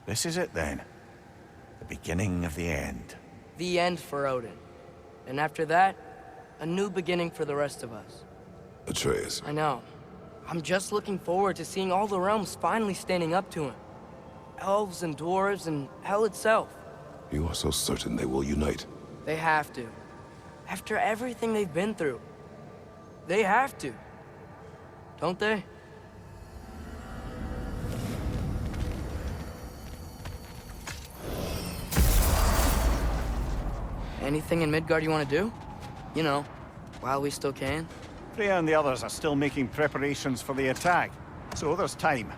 This is it then. The beginning of the end. The end for Odin. And after that, a new beginning for the rest of us. Atreus. I know. I'm just looking forward to seeing all the realms finally standing up to him. Elves and dwarves and hell itself. You are so certain they will unite? They have to. After everything they've been through. They have to. Don't they? Anything in Midgard you want to do? You know, while we still can. Freya and the others are still making preparations for the attack, so there's time.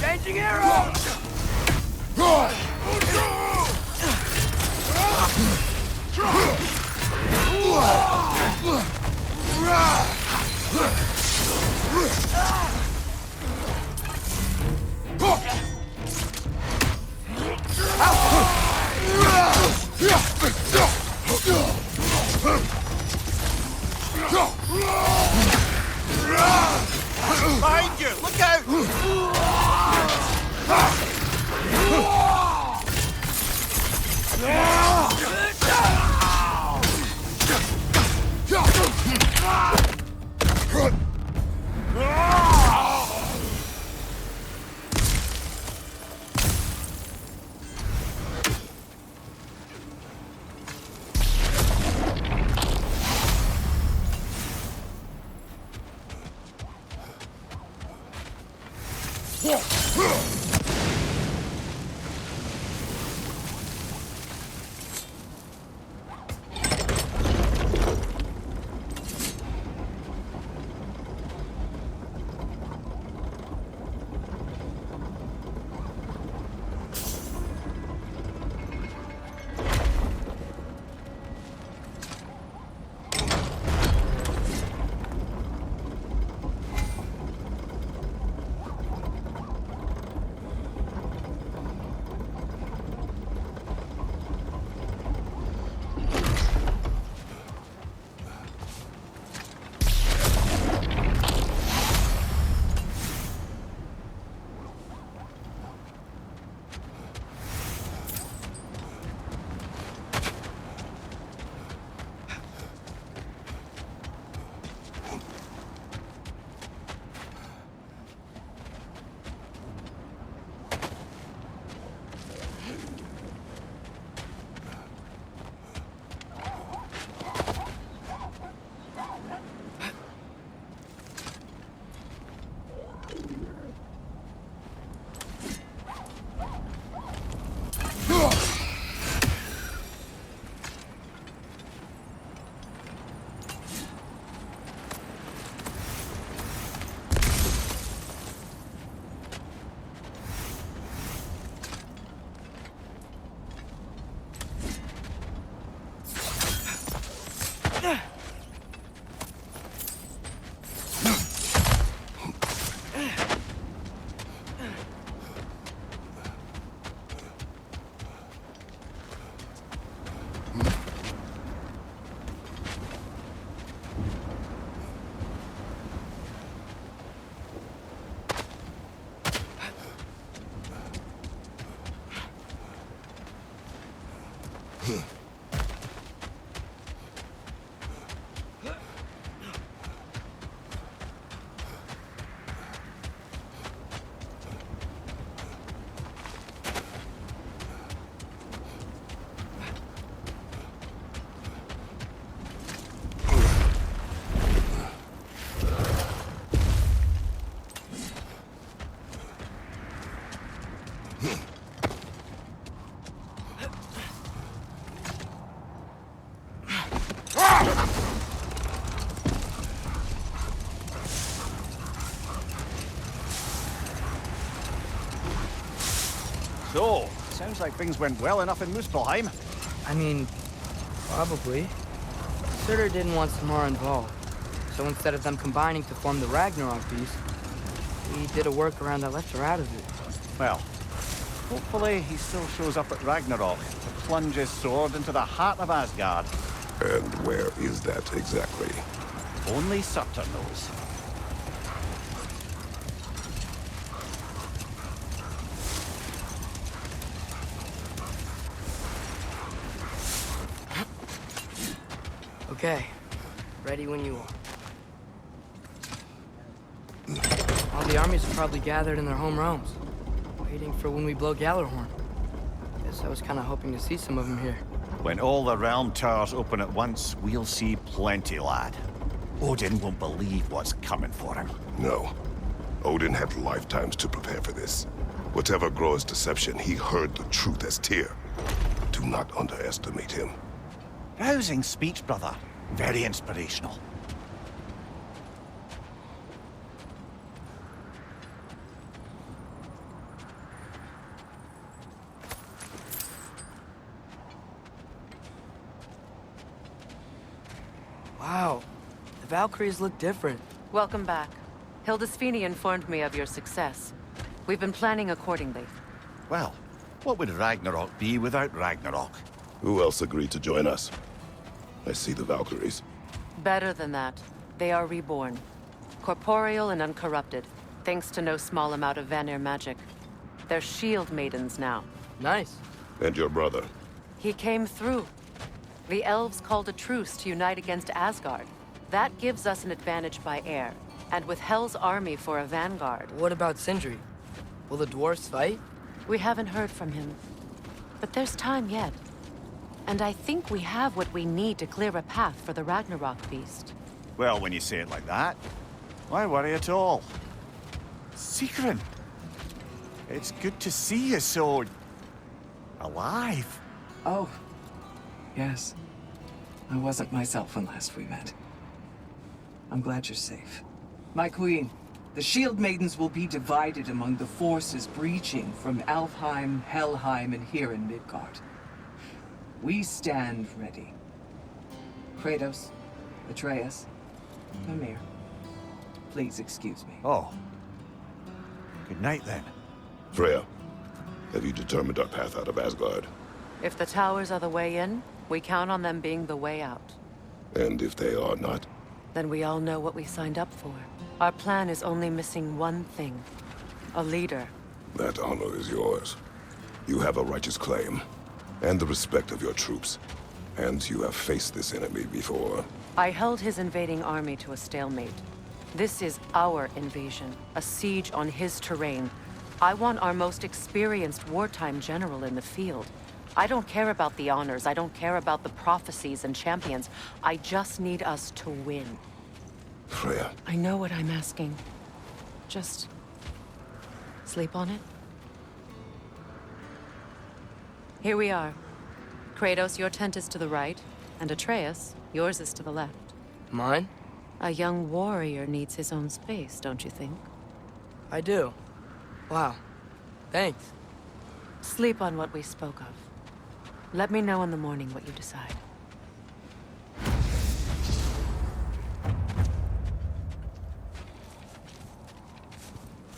Changing arrows! Behind you! Look out! So, sounds like things went well enough in Muspelheim. I mean, probably. Surtur didn't want Samara involved. So instead of them combining to form the Ragnarok beast, he did a workaround that left her out of it. Well, hopefully he still shows up at Ragnarok to plunge his sword into the heart of Asgard. And where is that exactly? Only Surtur knows. Okay, ready when you are. All the armies are probably gathered in their home realms, waiting for when we blow Gjallarhorn. Guess I was kind of hoping to see some of them here. When all the realm towers open at once, we'll see plenty, lad. Odin won't believe what's coming for him. No. Odin had lifetimes to prepare for this. Whatever Groa's deception, he heard the truth as Tyr. Do not underestimate him. Rousing speech, brother. Very inspirational. Wow, the Valkyries look different. Welcome back. Hildisvini informed me of your success. We've been planning accordingly. Well, what would Ragnarok be without Ragnarok? Who else agreed to join us? I see the Valkyries. Better than that. They are reborn. Corporeal and uncorrupted, thanks to no small amount of Vanir magic. They're shield maidens now. Nice. And your brother. He came through. The elves called a truce to unite against Asgard. That gives us an advantage by air, and with Hel's army for a vanguard. What about Sindri? Will the dwarves fight? We haven't heard from him. But there's time yet. And I think we have what we need to clear a path for the Ragnarok beast. Well, when you say it like that, why worry at all? Sigrun, it's good to see you so... alive. Oh, yes. I wasn't myself when last we met. I'm glad you're safe. My queen, the Shield Maidens will be divided among the forces breaching from Alfheim, Helheim, and here in Midgard. We stand ready. Kratos, Atreus, Mimir, please excuse me. Oh. Good night, then. Freya, have you determined our path out of Asgard? If the towers are the way in, we count on them being the way out. And if they are not? Then we all know what we signed up for. Our plan is only missing one thing. A leader. That honor is yours. You have a righteous claim, and the respect of your troops. And you have faced this enemy before. I held his invading army to a stalemate. This is our invasion, a siege on his terrain. I want our most experienced wartime general in the field. I don't care about the honors, I don't care about the prophecies and champions. I just need us to win. Freya. I know what I'm asking. Just... sleep on it? Here we are. Kratos, your tent is to the right, and Atreus, yours is to the left. Mine? A young warrior needs his own space, don't you think? I do. Wow. Thanks. Sleep on what we spoke of. Let me know in the morning what you decide.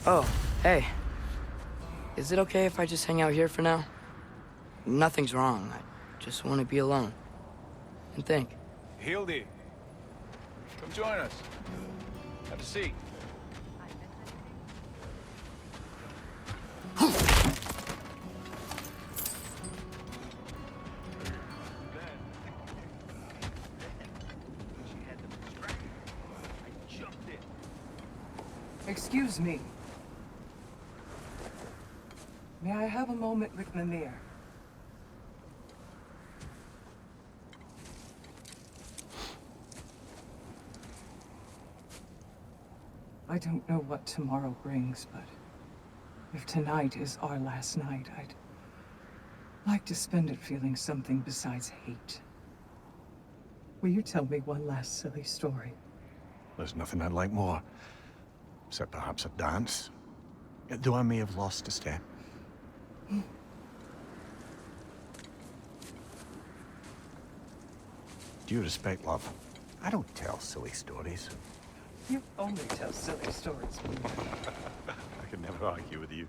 Oh, hey. Is it okay if I just hang out here for now? Nothing's wrong. I just want to be alone. And think. Hildy, come join us. Have a seat. Excuse me. May I have a moment with Mimir? I don't know what tomorrow brings, but if tonight is our last night, I'd like to spend it feeling something besides hate. Will you tell me one last silly story? There's nothing I'd like more. Except perhaps a dance. Though I may have lost a step. Due respect, love, I don't tell silly stories. You only tell silly stories. I can never argue with you.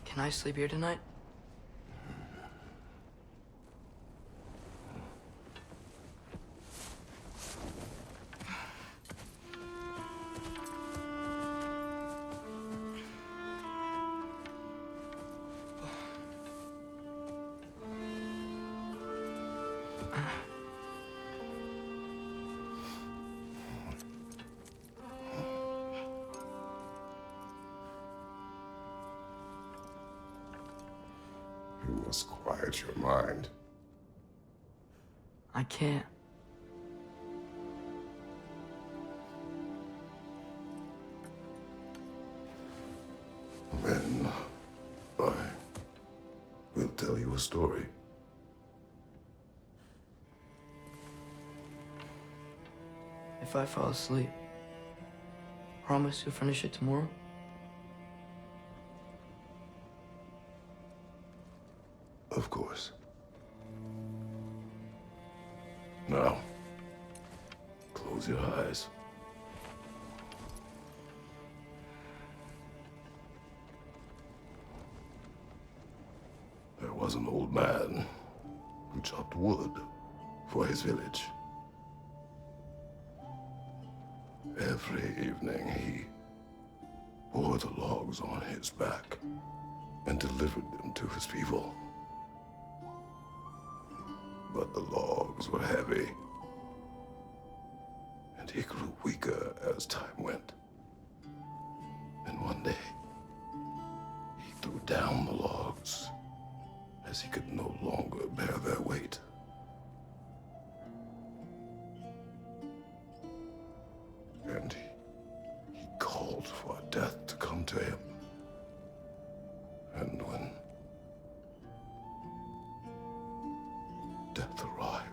Can I sleep here tonight? You must quiet your mind. I can't. Then I will tell you a story. If I fall asleep, promise you'll finish it tomorrow? Of course. Now, close your eyes. There was an old man who chopped wood for his village. Every evening he bore the logs on his back and delivered them to his people. But the logs were heavy, and he grew weaker as time went. And one day, he threw down the logs as he could no longer bear their weight. And he called for death to come to him. And when death arrived,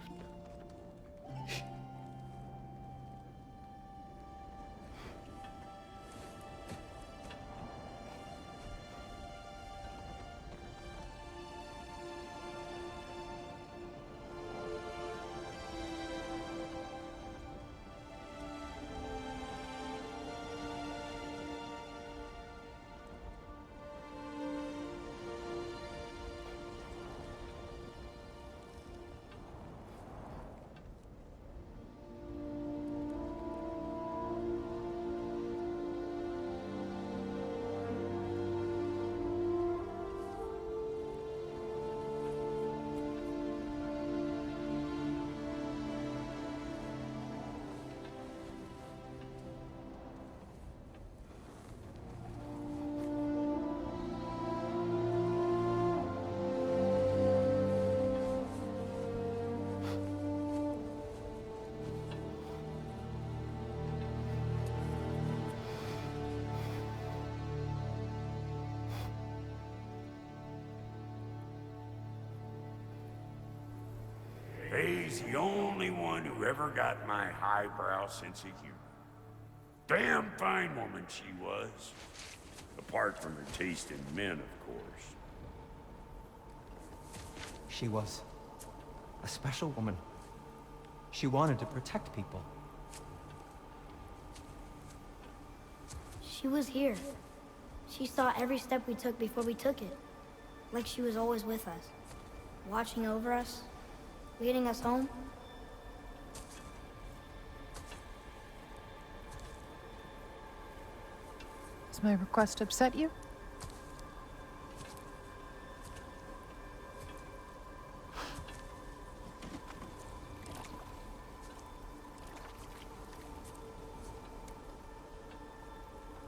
Faye's the only one who ever got my highbrow sense of humor. Damn fine woman she was. Apart from her taste in men, of course. She was a special woman. She wanted to protect people. She was here. She saw every step we took before we took it. Like she was always with us. Watching over us. Leading us home. Does my request upset you?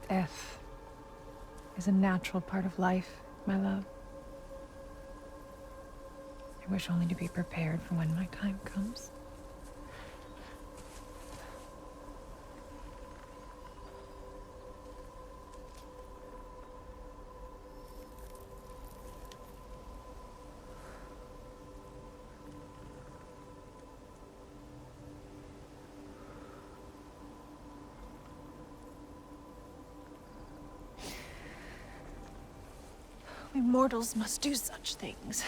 Death is a natural part of life, my love. I wish only to be prepared for when my time comes. We mortals must do such things.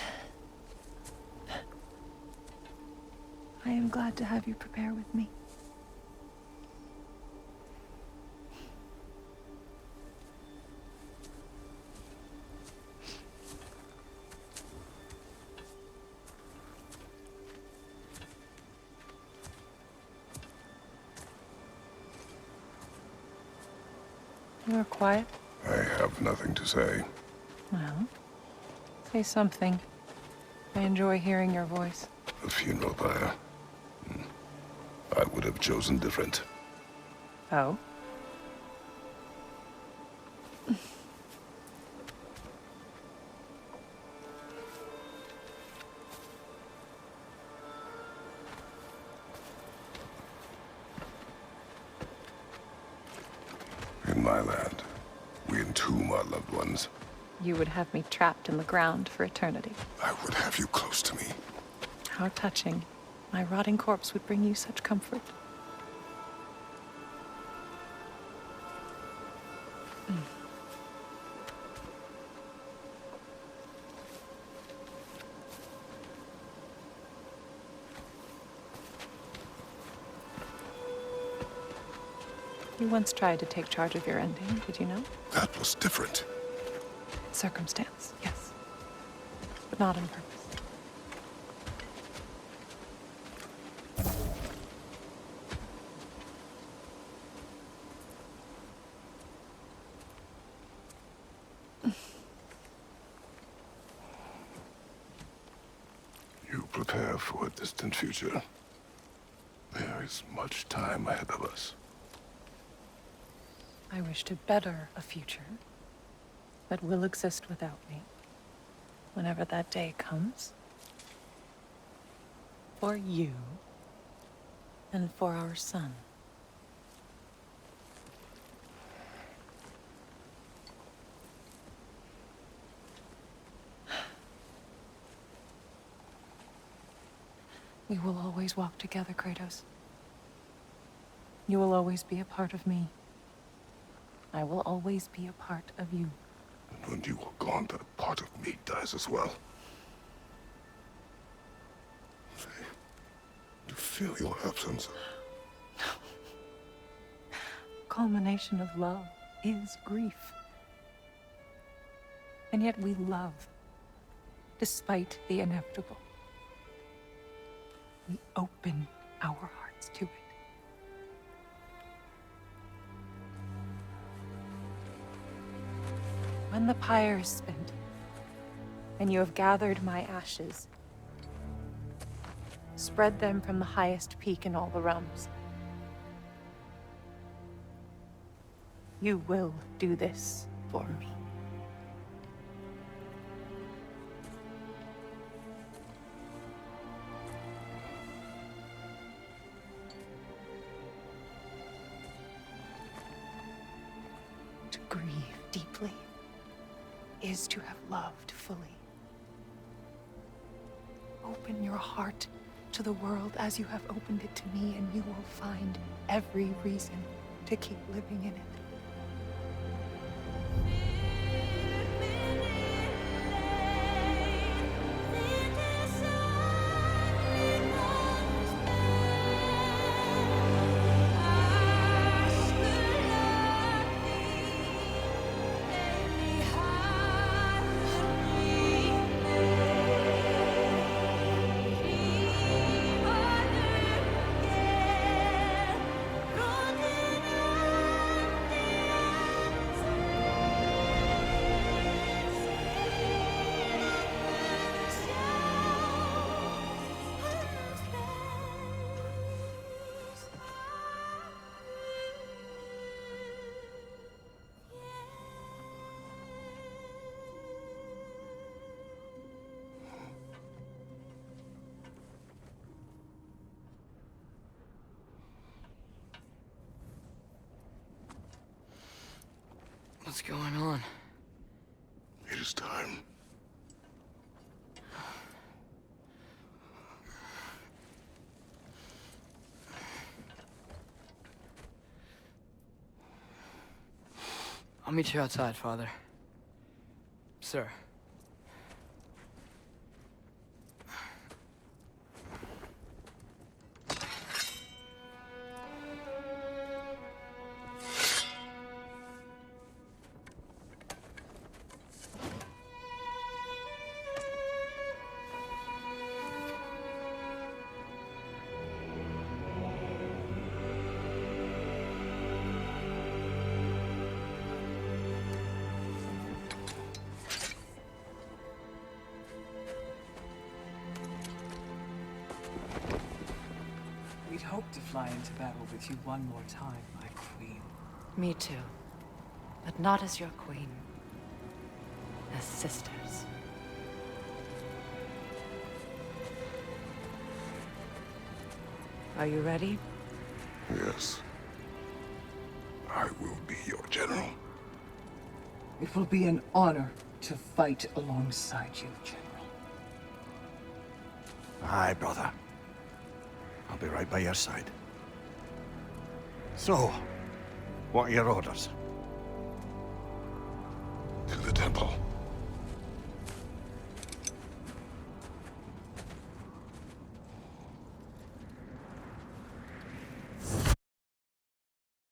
I am glad to have you prepare with me. You are quiet. I have nothing to say. Well, say something. I enjoy hearing your voice. The funeral pyre. I would have chosen different. Oh? In my land, we entomb our loved ones. You would have me trapped in the ground for eternity. I would have you close to me. How touching. My rotting corpse would bring you such comfort. You once tried to take charge of your ending, did you know? That was different. Circumstance, yes. But not on purpose. You prepare for a distant future. There is much time ahead of us. I wish to better a future that will exist without me, whenever that day comes. For you, and for our son. We will always walk together, Kratos. You will always be a part of me. I will always be a part of you. And when you are gone, that part of me dies as well. To feel your absence. Culmination of love is grief. And yet we love, despite the inevitable. We open our hearts to it. When the pyre is spent, and you have gathered my ashes, spread them from the highest peak in all the realms. You will do this for me. To grieve deeply is to have loved fully. Open your heart to to the world as you have opened it to me, and you will find every reason to keep living in it. What's going on? It is time. I'll meet you outside, Father. Sir. We'd hoped to fly into battle with you one more time, my queen. Me too. But not as your queen. As sisters. Are you ready? Yes. I will be your general. It will be an honor to fight alongside you, General. Aye, brother. I'll be right by your side. So, what are your orders?